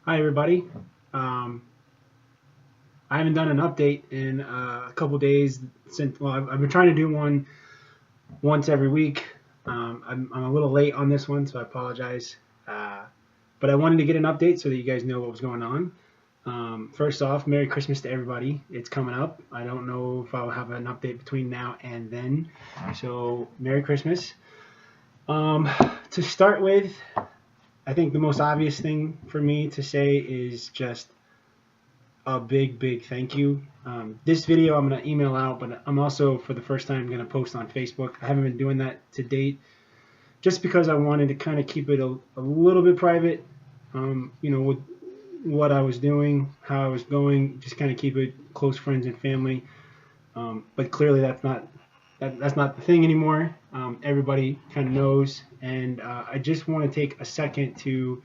Hi, everybody. Um, I haven't done an update in a couple days since. Well, I've been trying to do one once every week. I'm a little late on this one, so I apologize. Uh, but I wanted to get an update so that you guys know what was going on. First off, Merry Christmas to everybody. It's coming up. I don't know if I'll have an update between now and then. So, Merry Christmas. Um, to start with, I think the most obvious thing for me to say is just a big thank you. This video I'm going to email out, but I'm also for the first time going to post on Facebook. I haven't been doing that to date just because I wanted to kind of keep it a little bit private, with what I was doing, how I was going, just kind of keep it close friends and family. But clearly that's not the thing anymore. Everybody kind of knows, and I just want to take a second to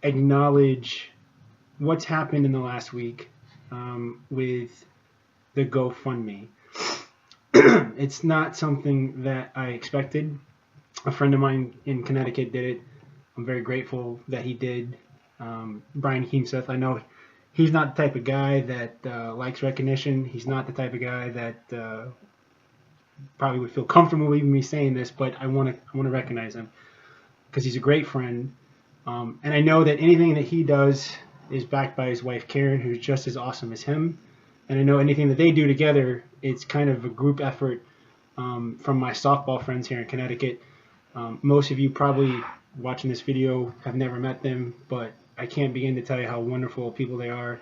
acknowledge what's happened in the last week with the GoFundMe. It's not something that I expected. A friend of mine in Connecticut did it. I'm very grateful that he did. Brian Heemseth, I know he's not the type of guy that likes recognition. He's not the type of guy that probably would feel comfortable even me saying this, but I want to recognize him because he's a great friend. And I know that anything that he does is backed by his wife Karen, who's just as awesome as him. And I know anything that they do together, it's kind of a group effort from my softball friends here in Connecticut. Most of you probably watching this video have never met them, but I can't begin to tell you how wonderful people they are.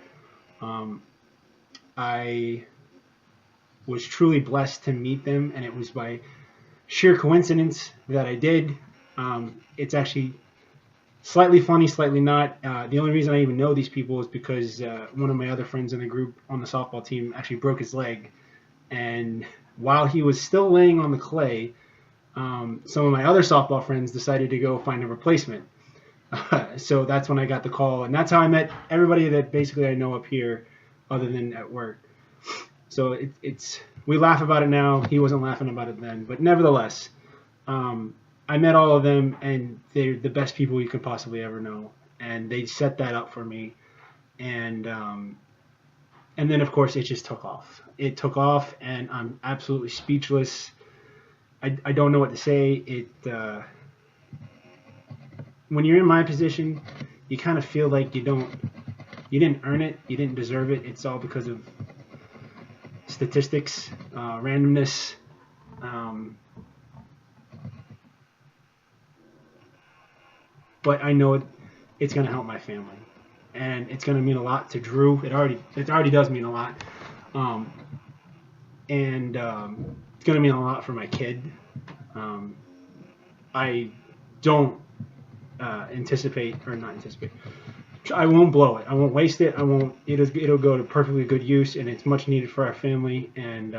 I was truly blessed to meet them, and it was by sheer coincidence that I did. It's actually slightly funny, slightly not. The only reason I even know these people is because one of my other friends in the group on the softball team actually broke his leg. And while he was still laying on the clay, some of my other softball friends decided to go find a replacement. So that's when I got the call. And that's how I met everybody that basically I know up here other than at work. So it's we laugh about it now. He wasn't laughing about it then. But nevertheless, I met all of them, and they're the best people you could possibly ever know. And they set that up for me, and then of course it just took off. It took off, and I'm absolutely speechless. I don't know what to say. When you're in my position, you kind of feel like you didn't earn it, you didn't deserve it. It's all because of statistics, randomness. But I know it's going to help my family, and it's going to mean a lot to Drew. It already does mean a lot, and it's going to mean a lot for my kid. I don't anticipate, or not anticipate. I won't blow it. I won't waste it. I won't. It'll go to perfectly good use, and it's much needed for our family. And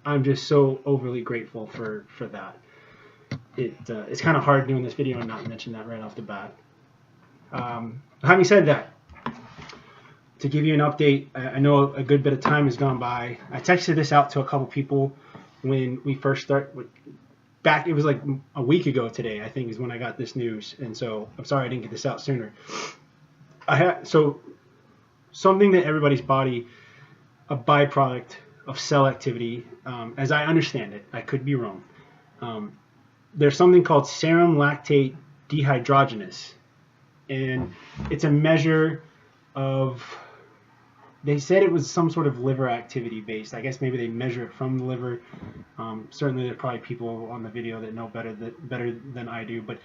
I'm just so overly grateful for that. It's kind of hard doing this video and not mention that right off the bat. Having said that, to give you an update, I know a good bit of time has gone by. I texted this out to a couple people when we first started. Back, it was like a week ago today, I think, is when I got this news, and so I'm sorry I didn't get this out sooner. So something that everybody's body, a byproduct of cell activity, as I understand it, I could be wrong. There's something called serum lactate dehydrogenase, and it's a measure of. They said it was some sort of liver activity based. I guess maybe they measure it from the liver. Certainly, there's probably people on the video that know better than I do. But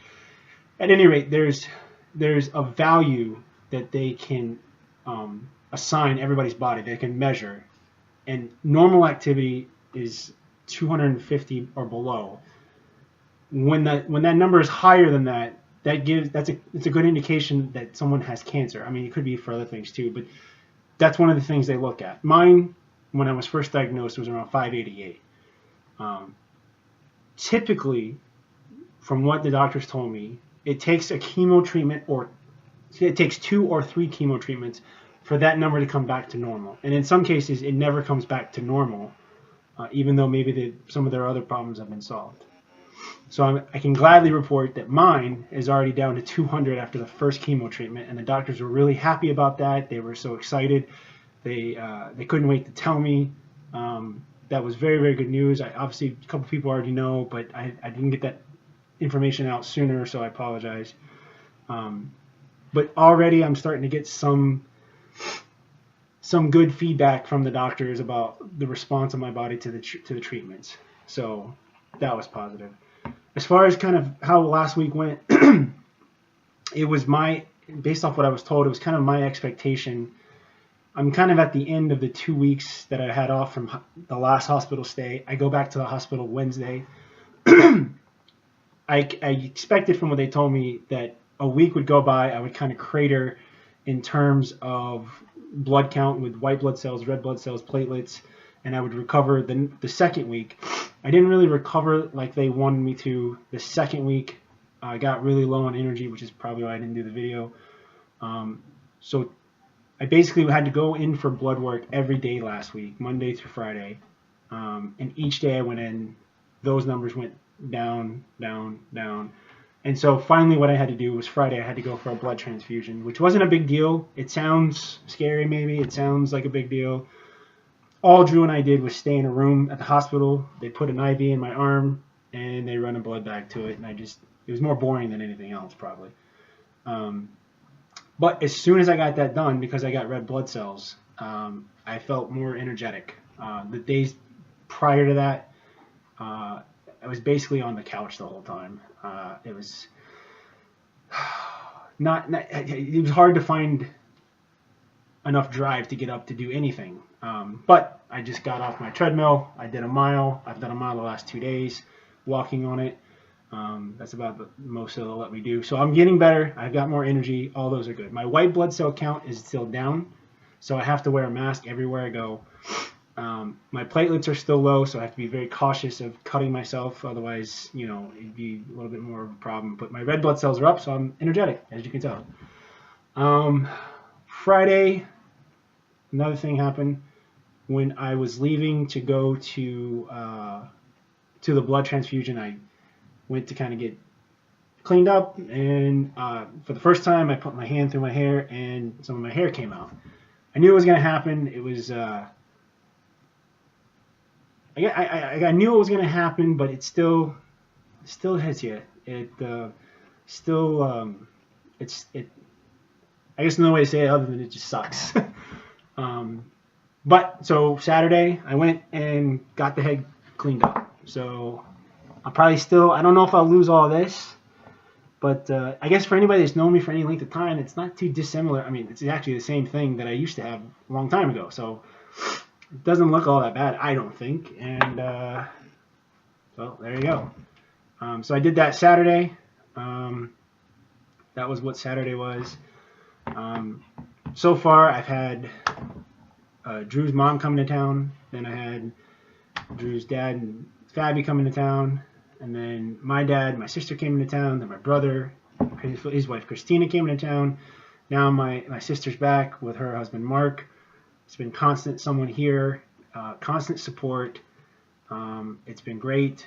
at any rate, there's a value that they can assign everybody's body. They can measure, and normal activity is 250 or below. When that number is higher than that, it's a good indication that someone has cancer. I mean, it could be for other things too, but that's one of the things they look at. Mine, when I was first diagnosed, was around 588. Typically, from what the doctors told me, it takes a chemo treatment, or it takes 2 or 3 chemo treatments for that number to come back to normal. And in some cases, it never comes back to normal, even though maybe some of their other problems have been solved. So I can gladly report that mine is already down to 200 after the first chemo treatment, and the doctors were really happy about that. They were so excited. They couldn't wait to tell me. That was very, very good news. Obviously, a couple people already know, but I didn't get that information out sooner, so I apologize. But already I'm starting to get some good feedback from the doctors about the response of my body to the treatments. So that was positive. As far as kind of how last week went, it was based off what I was told, it was kind of my expectation. I'm kind of at the end of the 2 weeks that I had off from the last hospital stay. I go back to the hospital Wednesday. I expected from what they told me that a week would go by, I would kind of crater in terms of blood count with white blood cells, red blood cells, platelets, and I would recover the second week. I didn't really recover like they wanted me to. The second week, I got really low on energy, which is probably why I didn't do the video. So I basically had to go in for blood work every day last week, Monday through Friday. And each day I went in, those numbers went down, down, down. And so finally what I had to do was Friday I had to go for a blood transfusion, which wasn't a big deal. It sounds scary maybe. It sounds like a big deal. All Drew and I did was stay in a room at the hospital. They put an IV in my arm and they run a blood bag to it. And it was more boring than anything else probably. But as soon as I got that done, because I got red blood cells, I felt more energetic. The days prior to that, I was basically on the couch the whole time. It was it was hard to find enough drive to get up to do anything. But I just got off my treadmill. I did a mile. I've done a mile the last 2 days, walking on it. That's about the most they'll let me do. So I'm getting better. I've got more energy. All those are good. My white blood cell count is still down, so I have to wear a mask everywhere I go. My platelets are still low, so I have to be very cautious of cutting myself. Otherwise, it'd be a little bit more of a problem. But my red blood cells are up, so I'm energetic, as you can tell. Friday, another thing happened. When I was leaving to go to the blood transfusion, I went to kind of get cleaned up, and for the first time, I put my hand through my hair, and some of my hair came out. I knew it was going to happen. It was I knew it was going to happen, but it still hits you. It still I guess no way to say it other than it just sucks. But so Saturday I went and got the head cleaned up. So I'll probably I don't know if I'll lose all this, but I guess for anybody that's known me for any length of time, it's not too dissimilar. I mean, it's actually the same thing that I used to have a long time ago. So it doesn't look all that bad, I don't think. And so there you go. So I did that Saturday. That was what Saturday was. So far, I've had Drew's mom coming to town. Then I had Drew's dad and Fabi coming to town. And then my dad, my sister came into town. Then my brother, his wife Christina came into town. Now my sister's back with her husband Mark. It's been constant someone here, constant support. It's been great.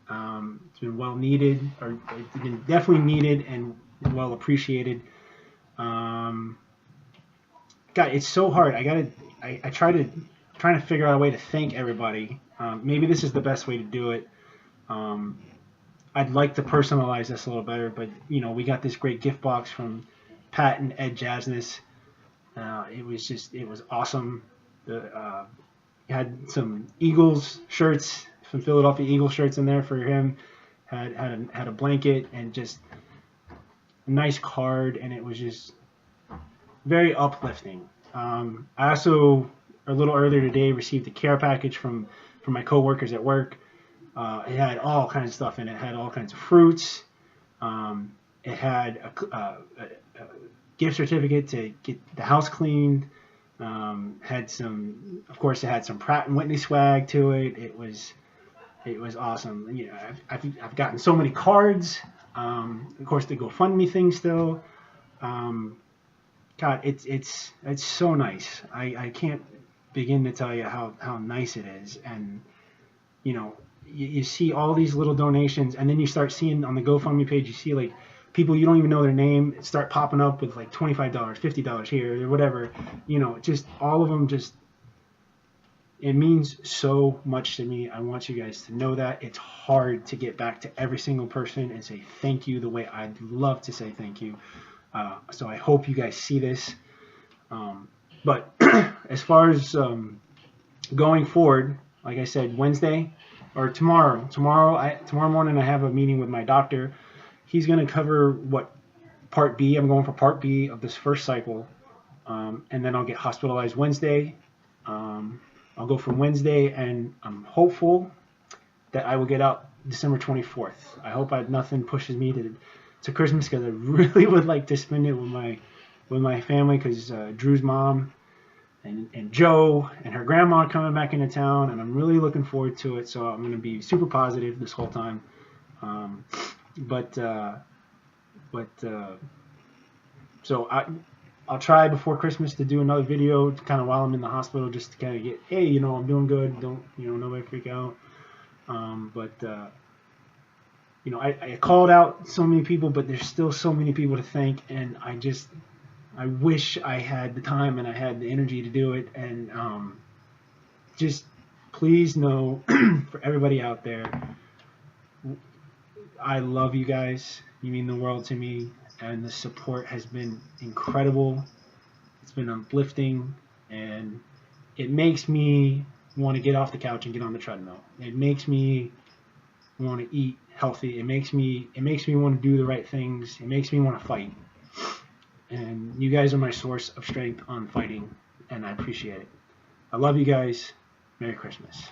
It's been well needed, or it's been definitely needed and well appreciated. God, it's so hard. I trying to figure out a way to thank everybody. Maybe this is the best way to do it. I'd like to personalize this a little better, but we got this great gift box from Pat and Ed Jasness. It was awesome. Had some Eagles shirts, some Philadelphia Eagles shirts in there for him. Had a blanket and just a nice card, and it was just very uplifting. I also a little earlier today received a care package from my coworkers at work. It had all kinds of stuff in it. It had all kinds of fruits. It had a gift certificate to get the house cleaned. Had some, of course, it had some Pratt and Whitney swag to it. It was awesome. I've gotten so many cards. Of course, the GoFundMe thing still. God, it's so nice. I can't begin to tell you how nice it is. And you see all these little donations, and then you start seeing on the GoFundMe page, you see like people you don't even know their name start popping up with like $25, $50 here or whatever. Just all of them. Just it means so much to me. I want you guys to know that it's hard to get back to every single person and say thank you the way I'd love to say thank you. So I hope you guys see this. But as far as going forward, like I said, Wednesday or tomorrow morning, I have a meeting with my doctor. He's going to cover what Part B. I'm going for Part B of this first cycle, and then I'll get hospitalized Wednesday. I'll go from Wednesday, and I'm hopeful that I will get out December 24th. I hope nothing pushes me to Christmas, because I really would like to spend it with my family, because Drew's mom and Joe and her grandma are coming back into town, and I'm really looking forward to it. So I'm going to be super positive this whole time. So I'll try before Christmas to do another video kind of while I'm in the hospital, just to kind of get, hey, I'm doing good. Don't, nobody freak out. I called out so many people, but there's still so many people to thank, and I wish I had the time and I had the energy to do it. And just please know, for everybody out there, I love you guys. You mean the world to me, and the support has been incredible. It's been uplifting, and it makes me want to get off the couch and get on the treadmill. It makes me want to eat healthy. It makes me want to do the right things. It makes me want to fight. And you guys are my source of strength on fighting, and I appreciate it. I love you guys. Merry Christmas.